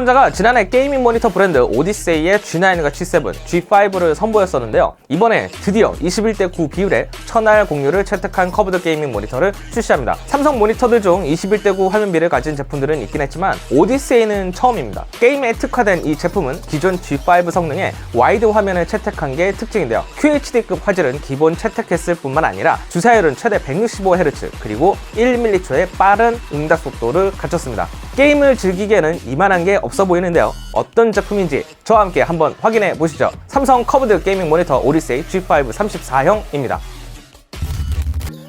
삼성전자가 지난해 게이밍 모니터 브랜드 오디세이의 G9과 G7, G5를 선보였었는데요. 이번에 드디어 21대 9 비율의 1000R 공유를 채택한 커브드 게이밍 모니터를 출시합니다. 삼성 모니터들 중 21대 9 화면비를 가진 제품들은 있긴 했지만 오디세이는 처음입니다. 게임에 특화된 이 제품은 기존 G5 성능의 와이드 화면을 채택한 게 특징인데요. QHD급 화질은 기본 채택했을 뿐만 아니라 주사율은 최대 165Hz 그리고 1mH의 빠른 응답 속도를 갖췄습니다. 게임을 즐기기에는 이만한 게 없어 보이는데요. 어떤 제품인지 저와 함께 한번 확인해 보시죠. 삼성 커브드 게이밍 모니터 오디세이 G5 34형입니다.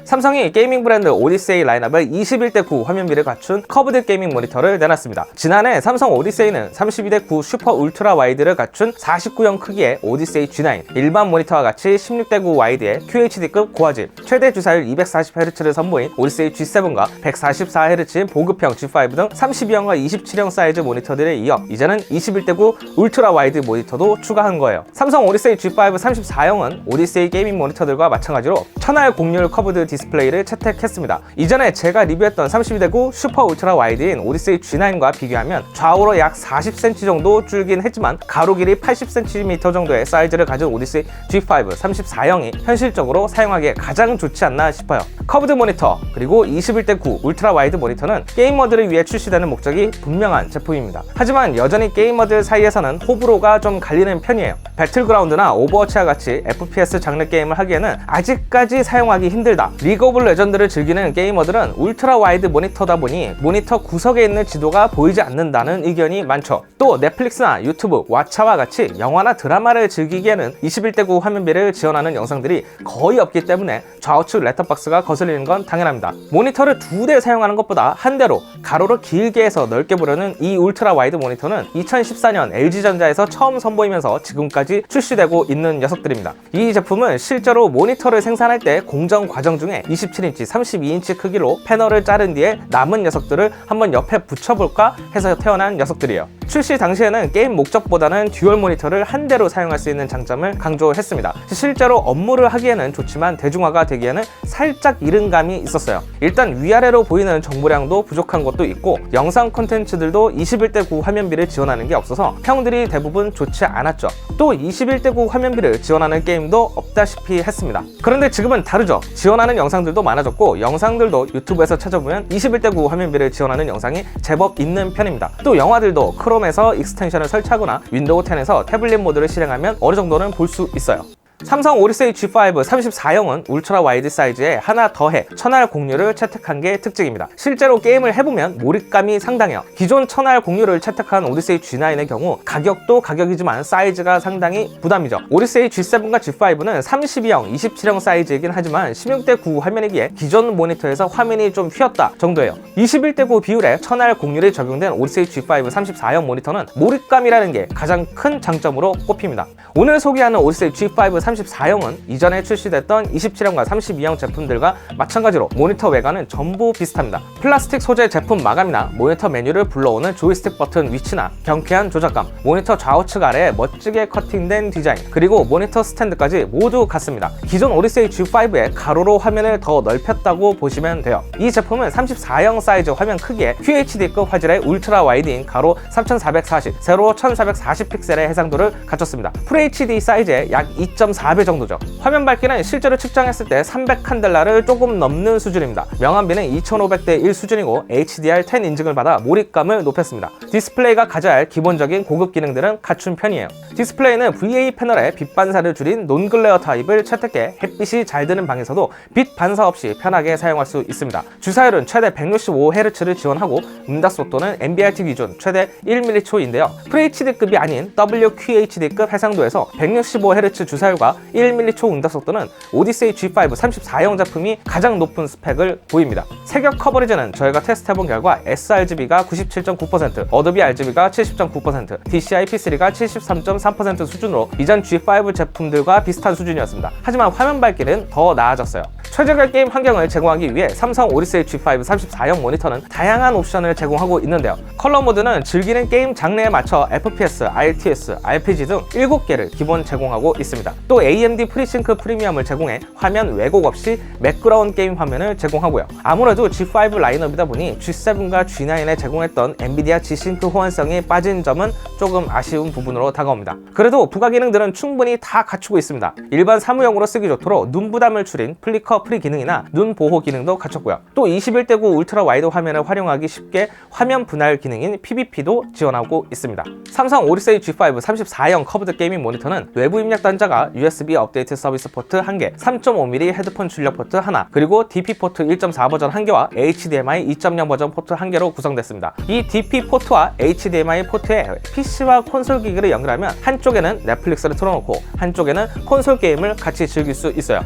삼성이 게이밍 브랜드 오디세이 라인업을 21대 9 화면비를 갖춘 커브드 게이밍 모니터를 내놨습니다. 지난해 삼성 오디세이는 32대 9 슈퍼 울트라 와이드를 갖춘 49형 크기의 오디세이 G9, 일반 모니터와 같이 16대 9 와이드의 QHD급 고화질, 최대 주사율 240Hz를 선보인 오디세이 G7과 144Hz인 보급형 G5 등 32형과 27형 사이즈 모니터들에 이어 이제는 21대 9 울트라 와이드 모니터도 추가한 거예요. 삼성 오디세이 G5 34형은 오디세이 게이밍 모니터들과 마찬가지로 1000R 공률 커브드 디스플레이를 채택했습니다. 이전에 제가 리뷰했던 32대 9 슈퍼 울트라 와이드인 오디세이 G9과 비교하면 좌우로 약 40cm 정도 줄긴 했지만 가로 길이 80cm 정도의 사이즈를 가진 오디세이 G5 34형이 현실적으로 사용하기에 가장 좋지 않나 싶어요. 커브드 모니터 그리고 21대 9 울트라 와이드 모니터는 게이머들을 위해 출시되는 목적이 분명한 제품입니다. 하지만 여전히 게이머들 사이에서는 호불호가 좀 갈리는 편이에요. 배틀그라운드나 오버워치와 같이 FPS 장르 게임을 하기에는 아직까지 사용하기 힘들다. 리그 오브 레전드를 즐기는 게이머들은 울트라 와이드 모니터다 보니 모니터 구석에 있는 지도가 보이지 않는다는 의견이 많죠. 또 넷플릭스나 유튜브, 왓챠와 같이 영화나 드라마를 즐기기에는 21대 9 화면비를 지원하는 영상들이 거의 없기 때문에 좌우측 렛터박스가 거슬리는 건 당연합니다. 모니터를 2대 사용하는 것보다 한 대로 가로로 길게 해서 넓게 보려는 이 울트라 와이드 모니터는 2014년 LG전자에서 처음 선보이면서 지금까지 출시되고 있는 녀석들입니다. 이 제품은 실제로 모니터를 생산할 때 공정 과정 중에 27인치, 32인치 크기로 패널을 자른 뒤에 남은 녀석들을 한번 옆에 붙여볼까 해서 태어난 녀석들이에요. 출시 당시에는 게임 목적보다는 듀얼 모니터를 한 대로 사용할 수 있는 장점을 강조했습니다. 실제로 업무를 하기에는 좋지만 대중화가 되기에는 살짝 이른 감이 있었어요. 일단 위아래로 보이는 정보량도 부족한 것도 있고 영상 콘텐츠들도 21대 9 화면비를 지원하는 게 없어서 평들이 대부분 좋지 않았죠. 또 21대 9 화면비를 지원하는 게임도 없다시피 했습니다. 그런데 지금은 다르죠. 지원하는 영상들도 많아졌고 영상들도 유튜브에서 찾아보면 21대 9 화면비를 지원하는 영상이 제법 있는 편입니다. 또 영화들도 크롬에서 익스텐션을 설치하거나 윈도우 10에서 태블릿 모드를 실행하면 어느 정도는 볼 수 있어요. 삼성 오디세이 G5 34형은 울트라 와이드 사이즈에 하나 더해 1000R 공유를 채택한 게 특징입니다. 실제로 게임을 해보면 몰입감이 상당해요. 기존 1000R 공유를 채택한 오디세이 G9의 경우 가격도 가격이지만 사이즈가 상당히 부담이죠. 오디세이 G7과 G5는 32형, 27형 사이즈이긴 하지만 16대 9 화면이기에 기존 모니터에서 화면이 좀 휘었다 정도예요. 21대 9 비율에 1000R 공률이 적용된 오디세이 G5 34형 모니터는 몰입감이라는 게 가장 큰 장점으로 꼽힙니다. 오늘 소개하는 오디세이 G5 34형은 이전에 출시됐던 27형과 32형 제품들과 마찬가지로 모니터 외관은 전부 비슷합니다. 플라스틱 소재 제품 마감이나 모니터 메뉴를 불러오는 조이스틱 버튼 위치나 경쾌한 조작감, 모니터 좌우측 아래에 멋지게 커팅된 디자인, 그리고 모니터 스탠드까지 모두 같습니다. 기존 오디세이 G5의 가로로 화면을 더 넓혔다고 보시면 돼요. 이 제품은 34형 사이즈 화면 크기에 QHD급 화질의 울트라 와이드인 가로 3440, 세로 1440 픽셀의 해상도를 갖췄습니다. FHD 사이즈의 약 2.4배 정도죠. 화면 밝기는 실제로 측정했을 때 300칸델라를 조금 넘는 수준입니다. 명암비는 2500대 1 수준이고 HDR10 인증을 받아 몰입감을 높였습니다. 디스플레이가 가져야 할 기본적인 고급 기능들은 갖춘 편이에요. 디스플레이는 VA 패널에 빛 반사를 줄인 논글레어 타입을 채택해 햇빛이 잘 드는 방에서도 빛 반사 없이 편하게 사용할 수 있습니다. 주사율은 최대 165Hz를 지원하고 응답 속도는 NBRT 기준 최대 1mH인데요. FHD급이 아닌 WQHD급 해상도에서 165Hz 주사율과 1mH 응답 속도는 오디세이 G5 34형 제품이 가장 높은 스펙을 보입니다. 색역 커버리지는 저희가 테스트해본 결과 sRGB가 97.9%, 어도비 RGB가 70.9%, DCI P3가 73.3% 수준으로 이전 G5 제품들과 비슷한 수준이었습니다. 하지만 화면 밝기는 더 나아졌어요. 최적의 게임 환경을 제공하기 위해 삼성 오디세이 G5 34형 모니터는 다양한 옵션을 제공하고 있는데요. 컬러 모드는 즐기는 게임 장르에 맞춰 FPS, RTS, RPG 등 7개를 기본 제공하고 있습니다. 또 또 AMD FreeSync 프리미엄을 제공해 화면 왜곡 없이 매끄러운 게임 화면을 제공하고요. 아무래도 G5 라인업이다 보니 G7과 G9에 제공했던 엔비디아 G-Sync 호환성이 빠진 점은 조금 아쉬운 부분으로 다가옵니다. 그래도 부가 기능들은 충분히 다 갖추고 있습니다. 일반 사무용으로 쓰기 좋도록 눈 부담을 줄인 플리커 프리 기능이나 눈 보호 기능도 갖췄고요. 또 21:9 울트라 와이드 화면을 활용하기 쉽게 화면 분할 기능인 PVP도 지원하고 있습니다. 삼성 오디세이 G5 34형 커브드 게이밍 모니터는 외부 입력 단자가 USB 업데이트 서비스 포트 1개, 3.5mm 헤드폰 출력 포트 하나, 그리고 DP 포트 1.4 버전 1개와 HDMI 2.0 버전 포트 1개로 구성됐습니다. 이 DP 포트와 HDMI 포트에 PC와 콘솔 기기를 연결하면 한쪽에는 넷플릭스를 틀어놓고 한쪽에는 콘솔 게임을 같이 즐길 수 있어요.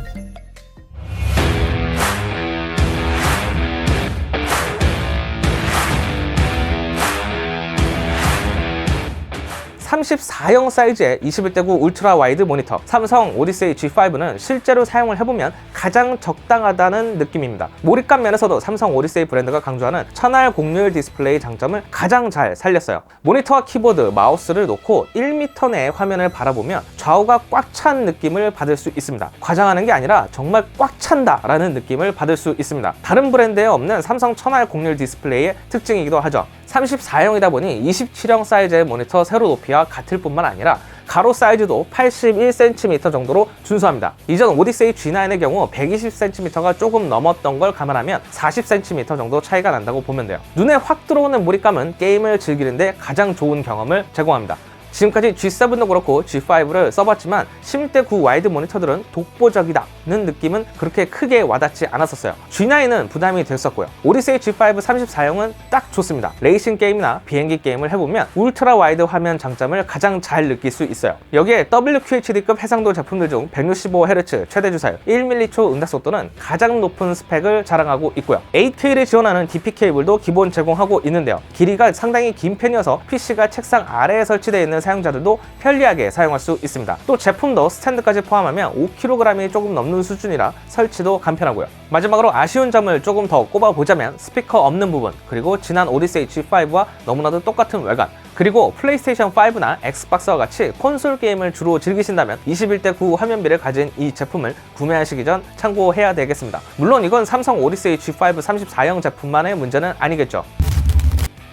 34형 사이즈의 21:9 울트라 와이드 모니터 삼성 오디세이 G5는 실제로 사용을 해보면 가장 적당하다는 느낌입니다. 몰입감 면에서도 삼성 오디세이 브랜드가 강조하는 천알 곡률 디스플레이 장점을 가장 잘 살렸어요. 모니터와 키보드, 마우스를 놓고 1m 내의 화면을 바라보면 좌우가 꽉 찬 느낌을 받을 수 있습니다. 과장하는 게 아니라 정말 꽉 찬다 라는 느낌을 받을 수 있습니다. 다른 브랜드에 없는 삼성 천알 곡률 디스플레이의 특징이기도 하죠. 34형이다 보니 27형 사이즈의 모니터 세로 높이와 같을 뿐만 아니라 가로 사이즈도 81cm 정도로 준수합니다. 이전 오디세이 G9의 경우 120cm가 조금 넘었던 걸 감안하면 40cm 정도 차이가 난다고 보면 돼요. 눈에 확 들어오는 몰입감은 게임을 즐기는데 가장 좋은 경험을 제공합니다. 지금까지 G7도 그렇고 G5를 써봤지만 11:9 와이드 모니터들은 독보적이다는 느낌은 그렇게 크게 와닿지 않았었어요. G9은 부담이 됐었고요. 오디세이 G5 34형은 딱 좋습니다. 레이싱 게임이나 비행기 게임을 해보면 울트라 와이드 화면 장점을 가장 잘 느낄 수 있어요. 여기에 WQHD급 해상도 제품들 중 165Hz 최대 주사율, 1ms 응답 속도는 가장 높은 스펙을 자랑하고 있고요. 8K를 지원하는 DP 케이블도 기본 제공하고 있는데요. 길이가 상당히 긴 편이어서 PC가 책상 아래에 설치되어 있는 사용자들도 편리하게 사용할 수 있습니다. 또 제품도 스탠드까지 포함하면 5kg이 조금 넘는 수준이라 설치도 간편하고요. 마지막으로 아쉬운 점을 조금 더 꼽아보자면 스피커 없는 부분, 그리고 지난 오디세이 G5와 너무나도 똑같은 외관, 그리고 플레이스테이션 5나 엑스박스와 같이 콘솔 게임을 주로 즐기신다면 21:9 화면비를 가진 이 제품을 구매하시기 전 참고해야 되겠습니다. 물론 이건 삼성 오디세이 G5 34형 제품만의 문제는 아니겠죠.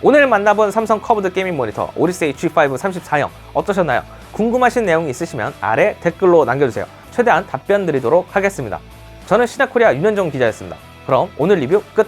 오늘 만나본 삼성 커브드 게이밍 모니터 오디세이 G5 34형 어떠셨나요? 궁금하신 내용이 있으시면 아래 댓글로 남겨주세요. 최대한 답변 드리도록 하겠습니다. 저는 신화코리아 윤현종 기자였습니다. 그럼 오늘 리뷰 끝!